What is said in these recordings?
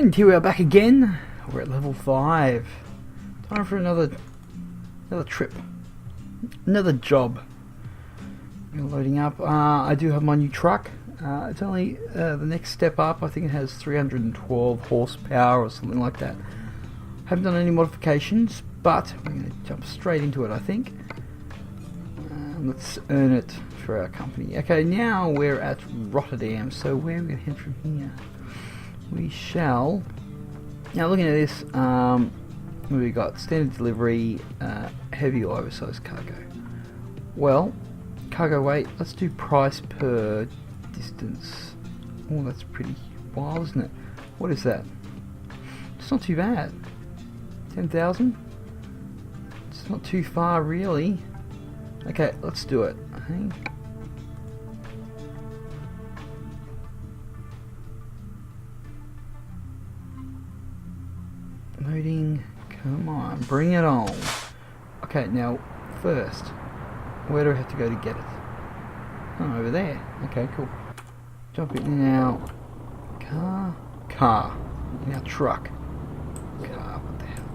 And here we are back again. We're at level 5. Time for another trip. Another job. We're loading up. I do have my new truck. It's only the next step up. I think it has 312 horsepower or something like that. Haven't done any modifications, but we're going to jump straight into it, I think. Let's earn it for our company. Okay, now we're at Rotterdam. So where are we going to head from here? We shall... Now looking at this, we got standard delivery, heavy or oversized cargo. Well, cargo weight, let's do price per distance. Oh, that's pretty wild, isn't it? What is that? It's not too bad. 10,000? It's not too far, really. Okay, let's do it. I think. Loading, come on, bring it on. Okay, now first, where do I have to go to get it? Oh, over there. Okay, cool. Jump in our car, in our truck. Car, what the hell?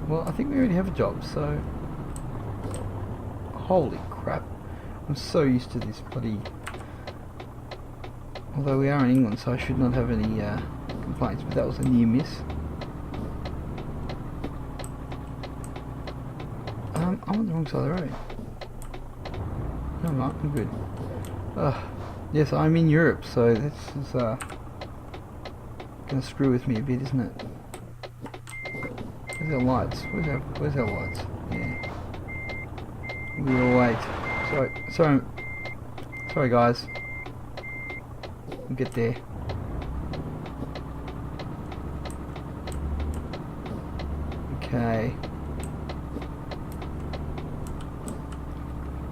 Well, I think we already have a job, so... Holy crap. I'm so used to this bloody... Although we are in England, so I should not have any complaints, but that was a near miss. I'm on the wrong side of the road. No, I'm not. I'm good. Yes, I'm in Europe, so this is going to screw with me a bit, isn't it? Where's our lights? Where's our lights? Yeah. We'll wait. Sorry guys. We'll get there. Okay.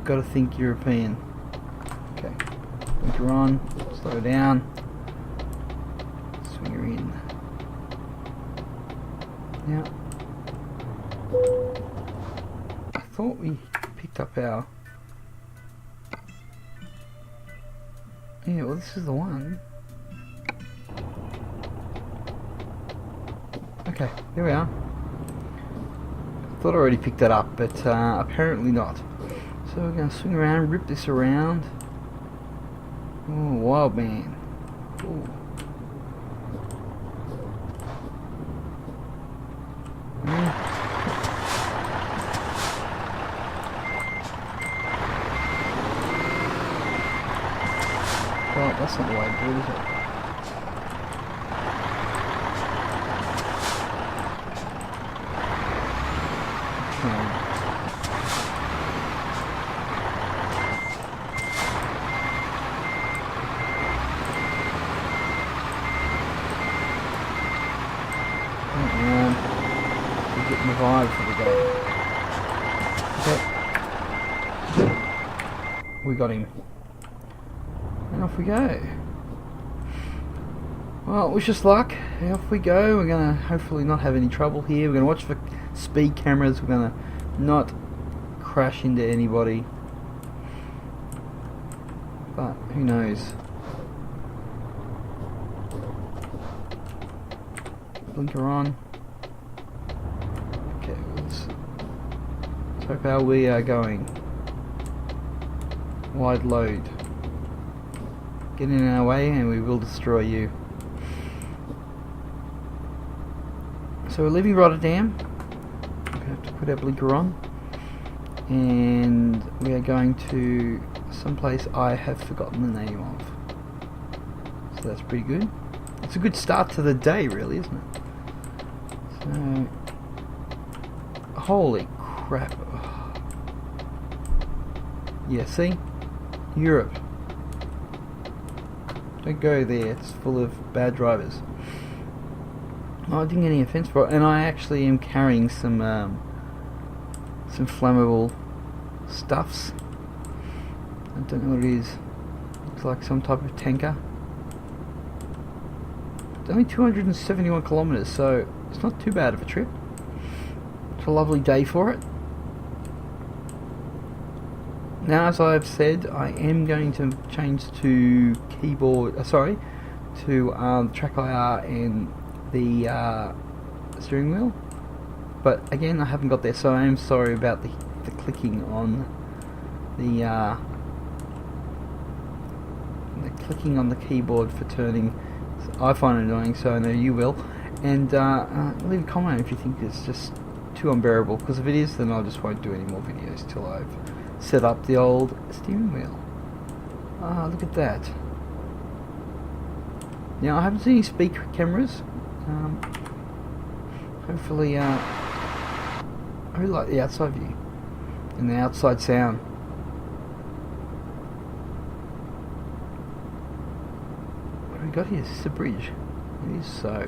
Gotta think European. Okay. Blinker on. Slow down. Swing her in. Now, I thought we picked up our... Yeah, well, this is the one. Okay, here we are. Thought I already picked that up, but apparently not. So we're going to swing around, rip this around. Oh, wild man. Ooh. Well, that's not the way to do it, is it? We're getting the vibe for the day. Okay. We got him. And off we go. Well, wish us luck. Off we go. We're going to hopefully not have any trouble here. We're going to watch for speed cameras. We're going to not crash into anybody. But who knows? Blinker on. Okay, let's hope how we are going. Wide load. Get in our way and we will destroy you. So we're leaving Rotterdam. We're going to have to put our blinker on. And we are going to someplace I have forgotten the name of. So that's pretty good. It's a good start to the day, really, isn't it? So... Holy crap. Yeah, see? Europe. Don't go there, it's full of bad drivers. Oh, I didn't get any offence for it, and I actually am carrying some flammable stuffs. I don't know what it is. Looks like some type of tanker. It's only 271 kilometres, so it's not too bad of a trip. It's a lovely day for it. Now, as I've said, I am going to change to keyboard. To track IR and the steering wheel. But again, I haven't got there, so I am sorry about the clicking on the clicking on the keyboard for turning. I find it annoying, so I know you will. And leave a comment if you think it's just too unbearable, because if it is, then I just won't do any more videos till I've set up the old steering wheel. Look at that. Now, I haven't seen any speed cameras. Hopefully, I really like the outside view and the outside sound. What have we got here? Is this a bridge? It is so.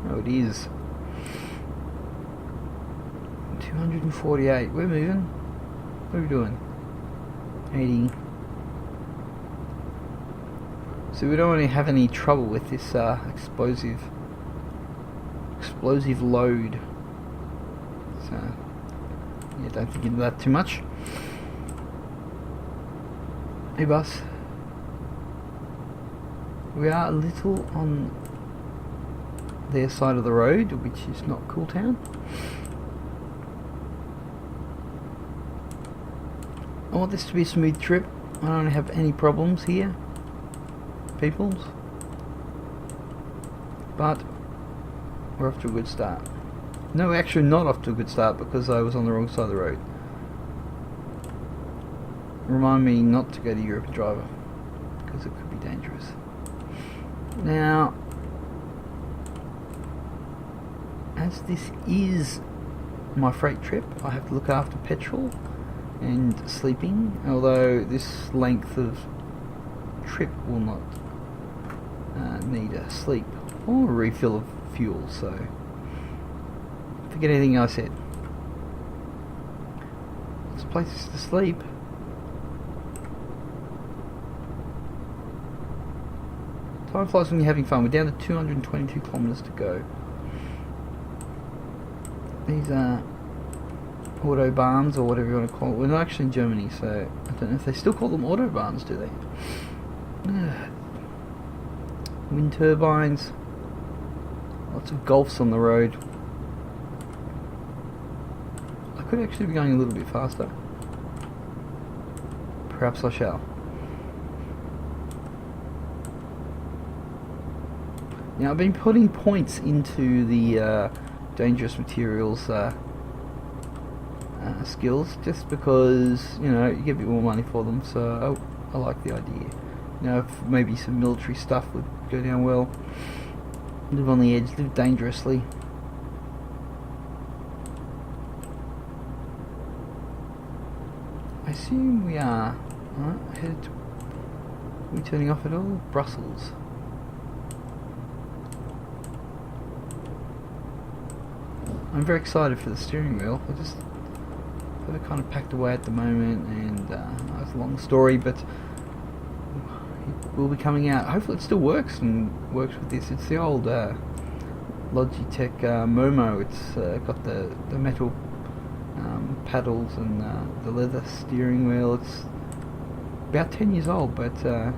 Oh, it is. 248. We're moving. What are we doing? 80. So we don't really have any trouble with this explosive load. So yeah, don't think into that too much. Hey bus. We are a little on their side of the road, which is not Cool Town. I want this to be a smooth trip. I don't have any problems here, peoples. But we're off to a good start. No, actually not off to a good start, because I was on the wrong side of the road. Remind me not to go to Europe Driver, because it could be dangerous. Now, as this is my freight trip, I have to look after petrol and sleeping, although this length of trip will not need a sleep or a refill of fuel, so forget anything I said. There's places to sleep. Time flies when you're having fun. We're down to 222 kilometers to go. These are autobahns, or whatever you want to call it. We're not actually in Germany, so I don't know if they still call them autobahns, do they? Wind turbines. Lots of Golfs on the road. I could actually be going a little bit faster. Perhaps I shall. Now, I've been putting points into the dangerous materials skills, just because, you know, you get a bit more money for them, so I like the idea. You know, if maybe some military stuff would go down well. Live on the edge, live dangerously. I assume we are headed to... Are we turning off at all? Brussels. I'm very excited for the steering wheel. I just got it kind of packed away at the moment, and it's a long story, but it will be coming out. Hopefully it still works and works with this. It's the old Logitech Momo. It's got the metal paddles and the leather steering wheel. It's about 10 years old, but I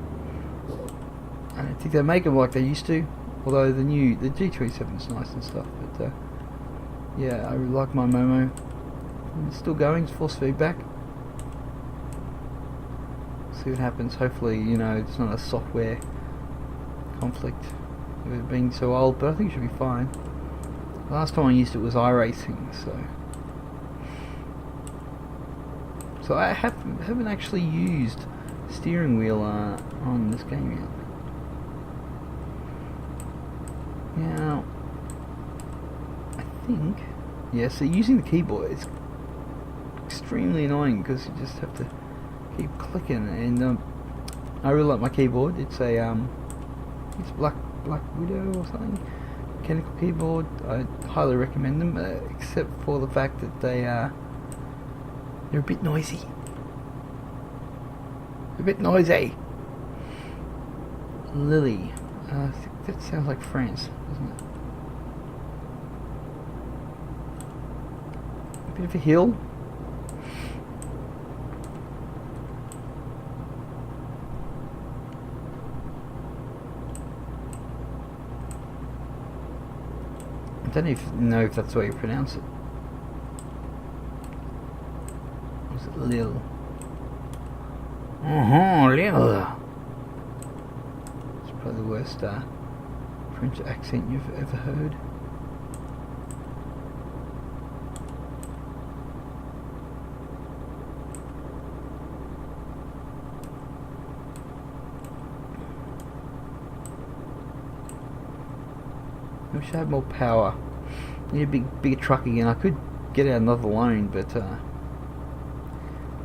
don't think they make them like they used to, although the G27 is nice and stuff, but yeah, I really like my Momo. It's still going, it's force feedback. See what happens. Hopefully, you know, it's not a software conflict with it being so old, but I think it should be fine. The last time I used it was iRacing, so I haven't actually used steering wheel on this game yet. Now, I think, yeah, so using the keyboard is extremely annoying, because you just have to keep clicking, and I really like my keyboard. It's a it's Black Widow or something, mechanical keyboard. I highly recommend them, except for the fact that they're a bit noisy. Lily. I think that sounds like France, doesn't it? A bit of a hill. don't even know if that's the way you pronounce it. Or is it Lil? Lil. It's probably the worst French accent you've ever heard. I wish I had more power. Need a bigger truck again. I could get out another loan, but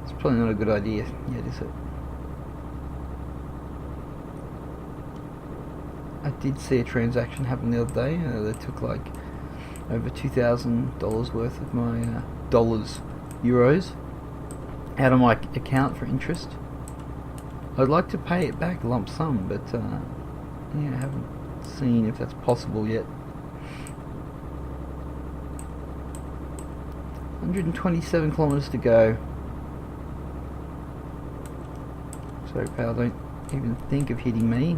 it's probably not a good idea yet, is it? I did see a transaction happen the other day. They took like over $2,000 worth of my euros out of my account for interest. I'd like to pay it back lump sum, but yeah, I haven't seen if that's possible yet. 127 kilometers to go. Sorry, pal, don't even think of hitting me.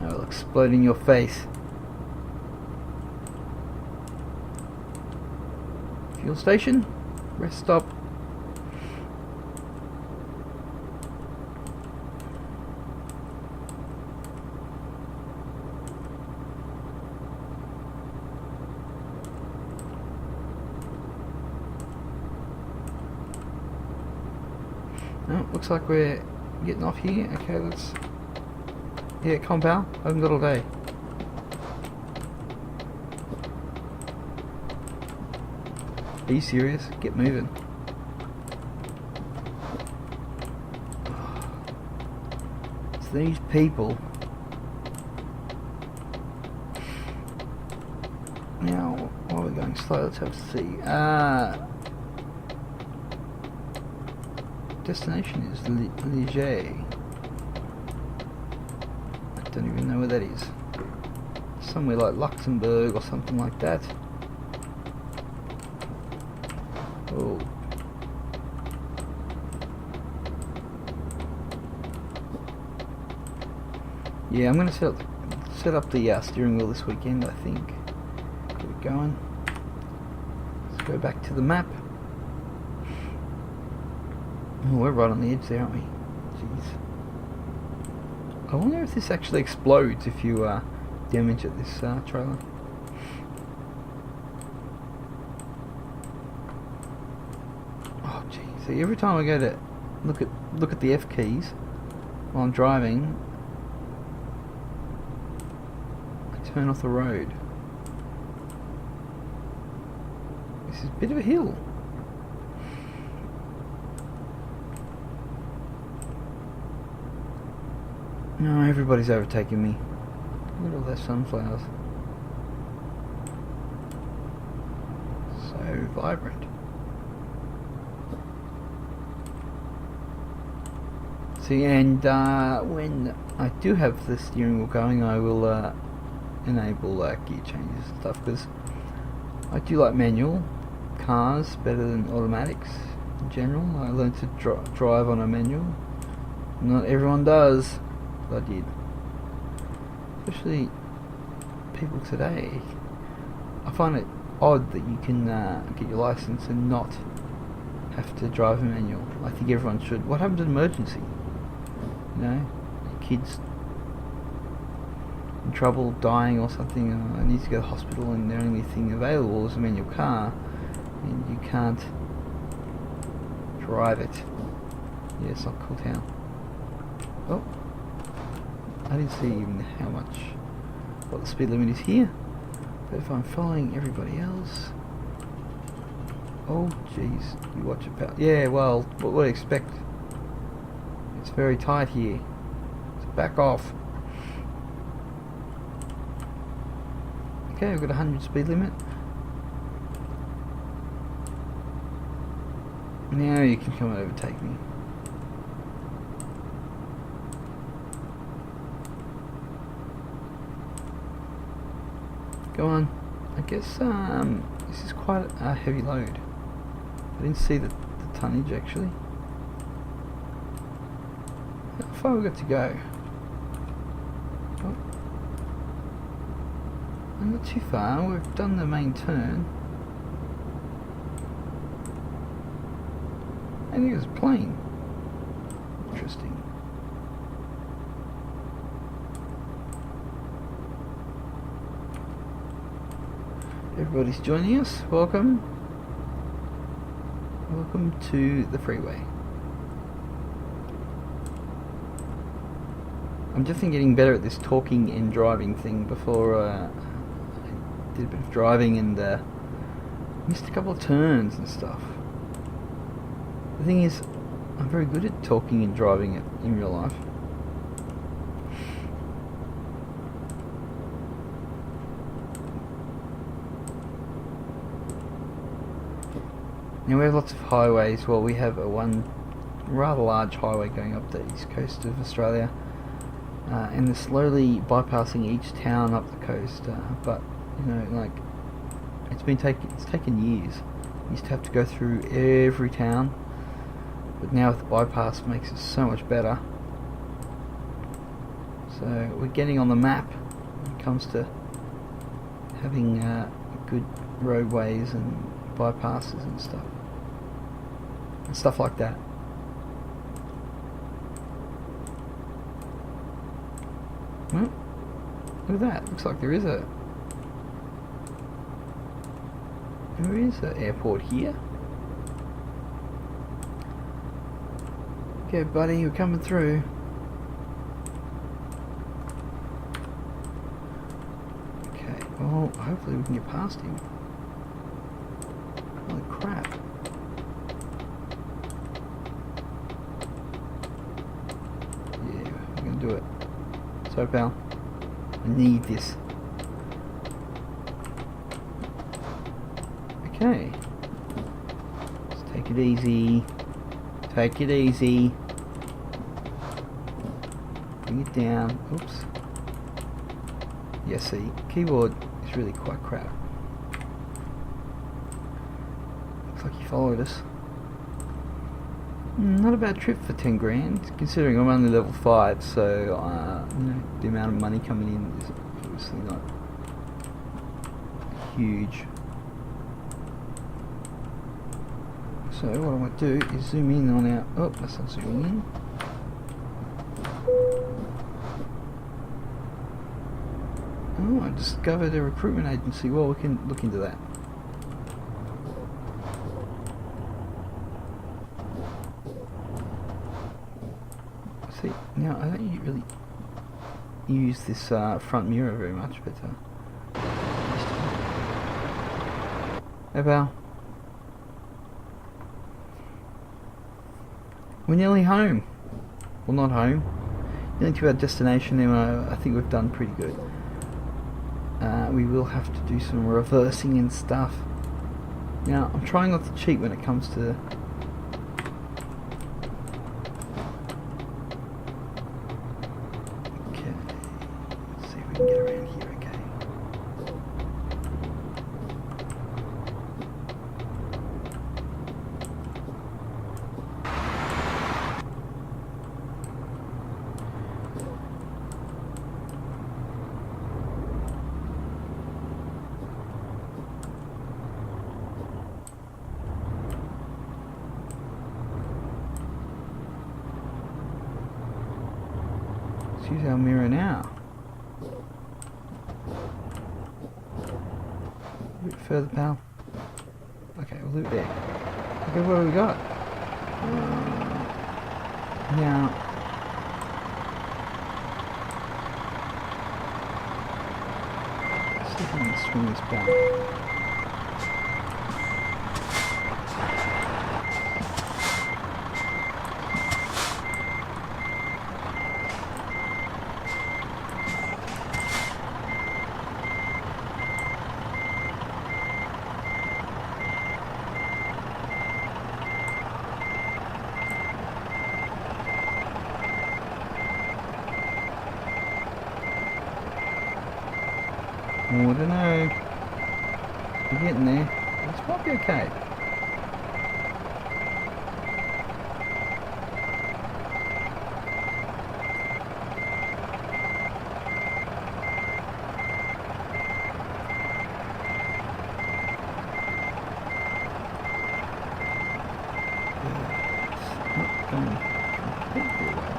I'll explode in your face. Fuel station. Rest stop. Oh, looks like we're getting off here. Okay, let's... Yeah, come on, pal. I haven't got all day. Are you serious? Get moving. It's these people. Now, while we're going slow, let's have a see. Destination is Liège. I don't even know where that is. Somewhere like Luxembourg or something like that. Oh. Yeah, I'm going to set up the steering wheel this weekend, I think. Get it going. Let's go back to the map. Oh, we're right on the edge there, aren't we? Jeez. I wonder if this actually explodes if you damage it, this trailer. Oh, jeez. See, every time I go to look at the F keys while I'm driving, I turn off the road. This is a bit of a hill. No, everybody's overtaking me. Look at all those sunflowers. So vibrant. See, and when I do have the steering wheel going, I will enable gear changes and stuff, because I do like manual cars better than automatics in general. I learned to drive on a manual. Not everyone does. I did. Especially people today. I find it odd that you can get your license and not have to drive a manual. I think everyone should. What happens in an emergency? You know, your kids in trouble, dying or something, and need to go to the hospital, and the only thing available is a manual car, and you can't drive it. Yeah, it's not cool town. Oh. I didn't see even how much, what the speed limit is here, but if I'm following everybody else, oh jeez, you watch it, pal. Yeah, well, what would I expect? It's very tight here, so back off. Okay, I've got 100 speed limit. Now you can come and overtake me. Go on. I guess this is quite a heavy load. I didn't see the tonnage actually. How far we got to go? Oh. not too far. We've done the main turn. I think it was a plane. Interesting. Everybody's joining us. Welcome. Welcome to the freeway. I'm definitely getting better at this talking and driving thing. Before I did a bit of driving and missed a couple of turns and stuff. The thing is, I'm very good at talking and driving it in real life. Now we have lots of highways. Well, we have one rather large highway going up the east coast of Australia, and they're slowly bypassing each town up the coast. But you know, like it's taken years. You used to have to go through every town, but now with the bypass, it makes it so much better. So we're getting on the map when it comes to having good roadways and bypasses and stuff like that. Well, look at that. Looks like there is an airport here. Okay, buddy, we're coming through. Okay, well, hopefully we can get past him. Holy crap. Yeah, we're gonna do it. So, pal, I need this. Okay. Let's take it easy. Take it easy. Bring it down. Oops. Yeah, see, keyboard is really quite crap. Looks like he followed us. Not a bad trip for 10 grand, considering I'm only level 5, so you know, the amount of money coming in is obviously not huge. So what I want to do is zoom in on our... Oh, that's not zooming in. Oh, I discovered a recruitment agency. Well, we can look into that. See, now I don't really use this front mirror very much, but hey pal, we're nearly home. Well, not home, nearly to our destination, and I think we've done pretty good. We will have to do some reversing and stuff. Now, I'm trying not to cheat when it comes to... Okay, let's see if we can get around here, okay. Let's use our mirror now. A bit further, pal. Okay, we'll leave it there. Okay, what have we got? Now, let's see if I can swing this back. Oh, I don't know. We're getting there. This might be okay. going completely away.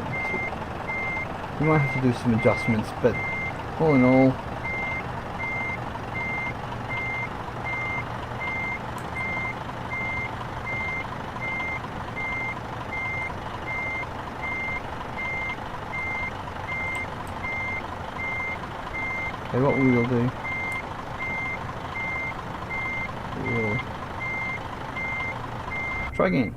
We might have to do some adjustments, but all in all, okay, what we will do, we'll try again.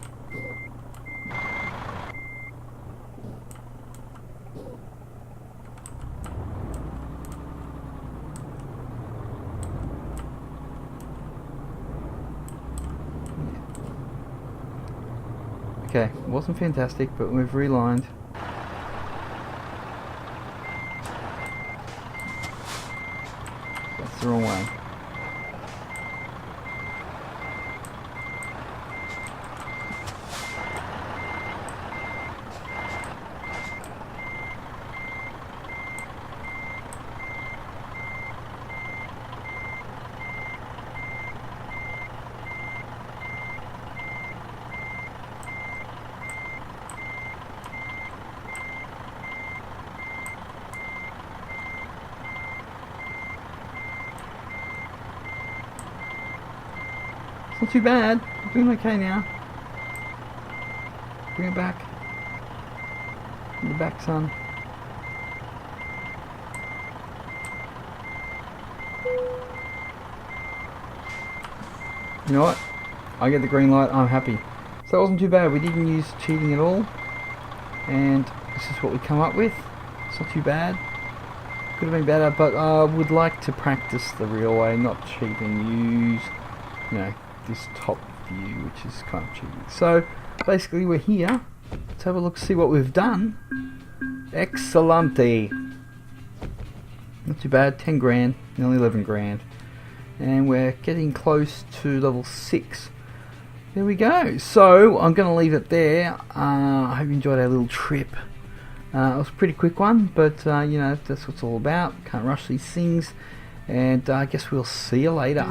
Okay, it wasn't fantastic, but we've relined. That's the wrong way. It's not too bad. We're doing okay now. Bring it back. Bring it back, son. You know what? I get the green light. I'm happy. So it wasn't too bad. We didn't use cheating at all. And this is what we come up with. It's not too bad. Could have been better, but I would like to practice the real way, not cheat and use, you know, this top view, which is kind of cheating. So basically we're here. Let's have a look, see what we've done. Excellente. Not too bad, 10 grand, nearly 11 grand. And we're getting close to level 6. There we go. So I'm going to leave it there. I hope you enjoyed our little trip. It was a pretty quick one, but you know, that's what it's all about. Can't rush these things. And I guess we'll see you later.